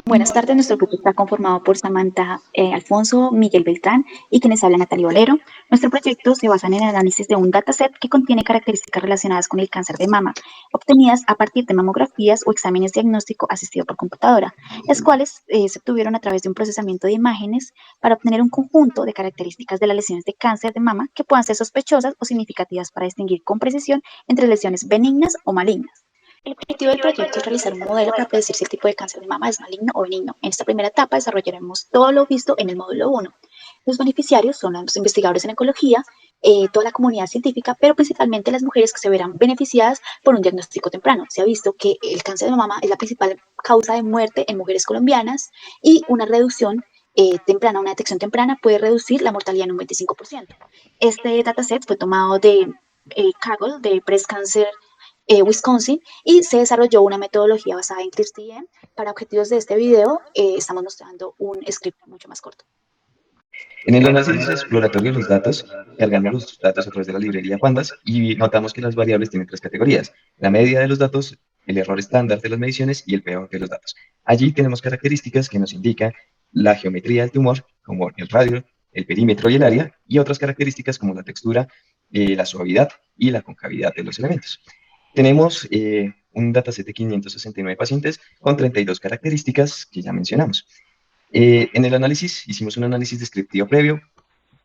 Buenas tardes, nuestro grupo está conformado por Samantha Alfonso, Miguel Beltrán y quienes habla Natalia Valero. Nuestro proyecto se basa en el análisis de un dataset que contiene características relacionadas con el cáncer de mama, obtenidas a partir de mamografías o exámenes diagnóstico asistido por computadora, las cuales se obtuvieron a través de un procesamiento de imágenes para obtener un conjunto de características de las lesiones de cáncer de mama que puedan ser sospechosas o significativas para distinguir con precisión entre lesiones benignas o malignas. El objetivo del proyecto es realizar un modelo para predecir si el tipo de cáncer de mama es maligno o benigno. En esta primera etapa desarrollaremos todo lo visto en el módulo 1. Los beneficiarios son los investigadores en oncología, toda la comunidad científica, pero principalmente las mujeres que se verán beneficiadas por un diagnóstico temprano. Se ha visto que el cáncer de mama es la principal causa de muerte en mujeres colombianas y una reducción temprana, una detección temprana puede reducir la mortalidad en un 25%. Este dataset fue tomado de Kaggle, de Breast Cancer Wisconsin, y se desarrolló una metodología basada en CRISPR-TM. Para objetivos de este video, estamos mostrando un script mucho más corto. En el análisis exploratorio de los datos, cargamos los datos a través de la librería Pandas y notamos que las variables tienen tres categorías: la media de los datos, el error estándar de las mediciones y el peor de los datos. Allí tenemos características que nos indican la geometría del tumor, como el radio, el perímetro y el área, y otras características como la textura, la suavidad y la concavidad de los elementos. Tenemos un dataset de 569 pacientes con 32 características que ya mencionamos. En el análisis hicimos un análisis descriptivo previo,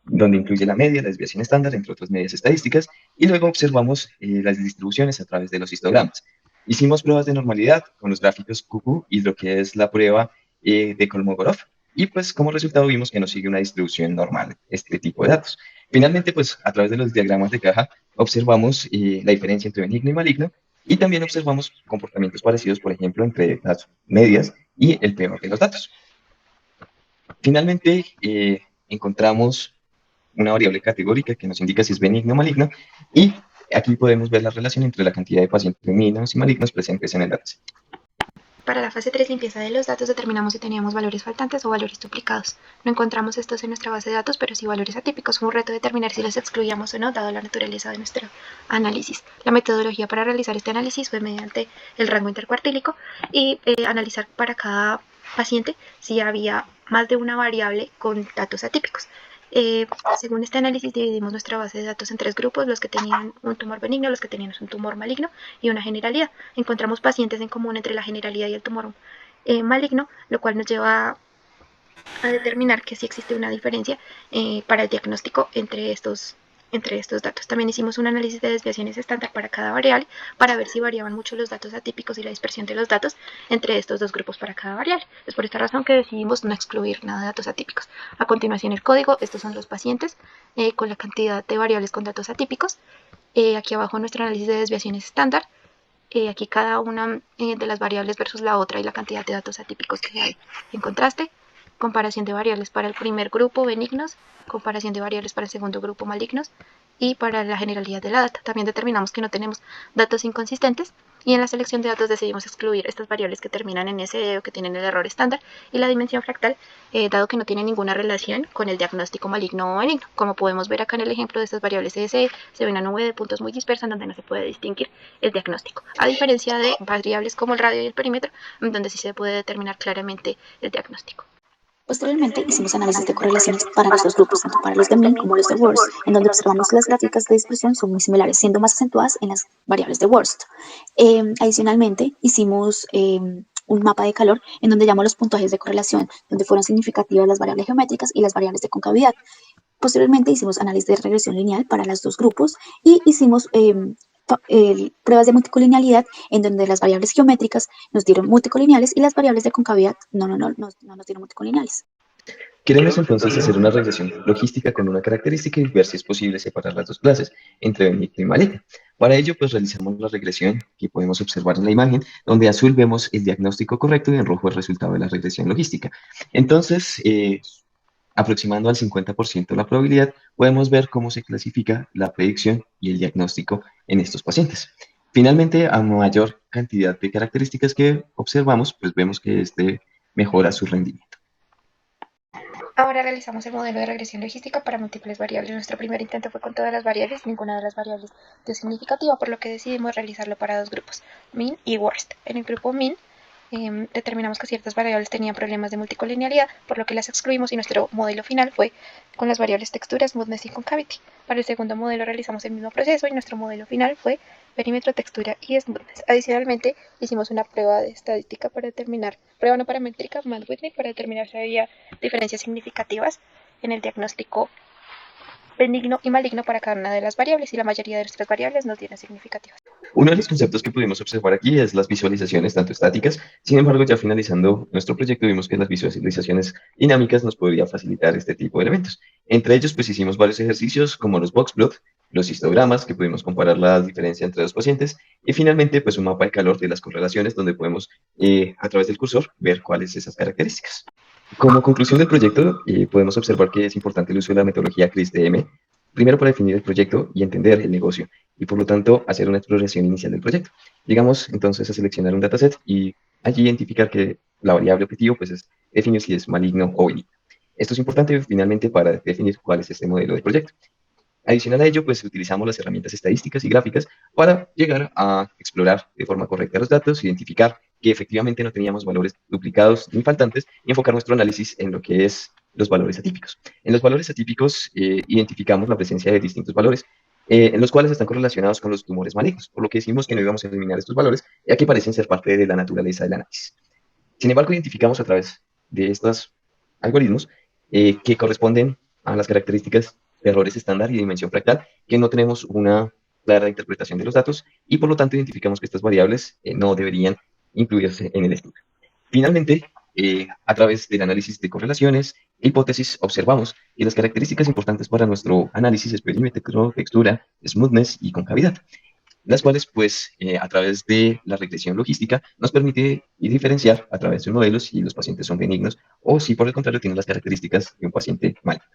donde incluye la media, la desviación estándar, entre otras medidas estadísticas, y luego observamos las distribuciones a través de los histogramas. Hicimos pruebas de normalidad con los gráficos QQ y lo que es la prueba de Kolmogorov, y pues como resultado vimos que nos sigue una distribución normal este tipo de datos. Finalmente, pues a través de los diagramas de caja observamos la diferencia entre benigno y maligno, y también observamos comportamientos parecidos, por ejemplo, entre las medias y el peor de los datos. Finalmente, encontramos una variable categórica que nos indica si es benigno o maligno, y aquí podemos ver la relación entre la cantidad de pacientes benignos y malignos presentes en el dataset. Para la fase 3, limpieza de los datos, determinamos si teníamos valores faltantes o valores duplicados. No encontramos estos en nuestra base de datos, pero sí valores atípicos. Fue un reto determinar si los excluíamos o no, dado la naturaleza de nuestro análisis. La metodología para realizar este análisis fue mediante el rango intercuartílico y analizar para cada paciente si había más de una variable con datos atípicos. Según este análisis dividimos nuestra base de datos en tres grupos: los que tenían un tumor benigno, los que tenían un tumor maligno y una generalidad. Encontramos pacientes en común entre la generalidad y el tumor maligno, lo cual nos lleva a determinar que sí existe una diferencia para el diagnóstico entre estos datos. También hicimos un análisis de desviaciones estándar para cada variable para ver si variaban mucho los datos atípicos y la dispersión de los datos entre estos dos grupos para cada variable. Es por esta razón que decidimos no excluir nada de datos atípicos. A continuación, el código. Estos son los pacientes con la cantidad de variables con datos atípicos. Aquí abajo nuestro análisis de desviaciones estándar. Aquí cada una de las variables versus la otra y la cantidad de datos atípicos que hay en contraste. Comparación de variables para el primer grupo benignos, comparación de variables para el segundo grupo malignos y para la generalidad de la data. También determinamos que no tenemos datos inconsistentes y en la selección de datos decidimos excluir estas variables que terminan en SE o que tienen el error estándar y la dimensión fractal, dado que no tiene ninguna relación con el diagnóstico maligno o benigno. Como podemos ver acá en el ejemplo de estas variables SE, se ve una nube de puntos muy dispersa en donde no se puede distinguir el diagnóstico, a diferencia de variables como el radio y el perímetro, donde sí se puede determinar claramente el diagnóstico. Posteriormente, hicimos análisis de correlaciones para los dos grupos, tanto para los de mean como los de worst, en donde observamos que las gráficas de dispersión son muy similares, siendo más acentuadas en las variables de worst. Adicionalmente, hicimos un mapa de calor en donde llamamos los puntajes de correlación, donde fueron significativas las variables geométricas y las variables de concavidad. Posteriormente, hicimos análisis de regresión lineal para los dos grupos y hicimos pruebas de multicolinealidad en donde las variables geométricas nos dieron multicolineales y las variables de concavidad no nos dieron multicolineales. Queremos entonces hacer una regresión logística con una característica y ver si es posible separar las dos clases entre benigno y maligno. Para ello, pues realizamos la regresión que podemos observar en la imagen, donde azul vemos el diagnóstico correcto y en rojo el resultado de la regresión logística. Entonces, aproximando al 50% la probabilidad, podemos ver cómo se clasifica la predicción y el diagnóstico en estos pacientes. Finalmente, a mayor cantidad de características que observamos, pues vemos que este mejora su rendimiento. Ahora realizamos el modelo de regresión logística para múltiples variables. Nuestro primer intento fue con todas las variables, ninguna de las variables dio significativa, por lo que decidimos realizarlo para dos grupos, mean y worst. En el grupo mean determinamos que ciertas variables tenían problemas de multicolinialidad, por lo que las excluimos y nuestro modelo final fue con las variables textura, smoothness y concavity. Para el segundo modelo realizamos el mismo proceso y nuestro modelo final fue perímetro, textura y smoothness. Adicionalmente, hicimos una prueba de estadística para determinar, prueba no paramétrica, Mann-Whitney, para determinar si había diferencias significativas en el diagnóstico benigno y maligno para cada una de las variables, y la mayoría de nuestras variables no tienen significativas. Uno de los conceptos que pudimos observar aquí es las visualizaciones tanto estáticas. Sin embargo, ya finalizando nuestro proyecto, vimos que las visualizaciones dinámicas nos podrían facilitar este tipo de elementos. Entre ellos, pues hicimos varios ejercicios como los box plot, los histogramas, que pudimos comparar la diferencia entre los pacientes, y finalmente, pues un mapa de calor de las correlaciones, donde podemos, a través del cursor, ver cuáles esas características. Como conclusión del proyecto, podemos observar que es importante el uso de la metodología CRISP-DM, primero para definir el proyecto y entender el negocio, y por lo tanto hacer una exploración inicial del proyecto. Llegamos entonces a seleccionar un dataset y allí identificar que la variable objetivo pues es definir si es maligno o benigno. Esto es importante finalmente para definir cuál es este modelo de proyecto. Adicional a ello, pues utilizamos las herramientas estadísticas y gráficas para llegar a explorar de forma correcta los datos, identificar que efectivamente no teníamos valores duplicados ni faltantes y enfocar nuestro análisis en lo que es los valores atípicos. En los valores atípicos identificamos la presencia de distintos valores en los cuales están correlacionados con los tumores malignos, por lo que decimos que no íbamos a eliminar estos valores, ya que parecen ser parte de la naturaleza del análisis. Sin embargo, identificamos a través de estos algoritmos que corresponden a las características de errores estándar y dimensión fractal, que no tenemos una clara interpretación de los datos y por lo tanto identificamos que estas variables no deberían incluirse en el estudio. Finalmente, a través del análisis de correlaciones e hipótesis, observamos que las características importantes para nuestro análisis es perímetro, textura, smoothness y concavidad, las cuales, pues, a través de la regresión logística, nos permite diferenciar a través de modelos si los pacientes son benignos o si, por el contrario, tienen las características de un paciente maligno.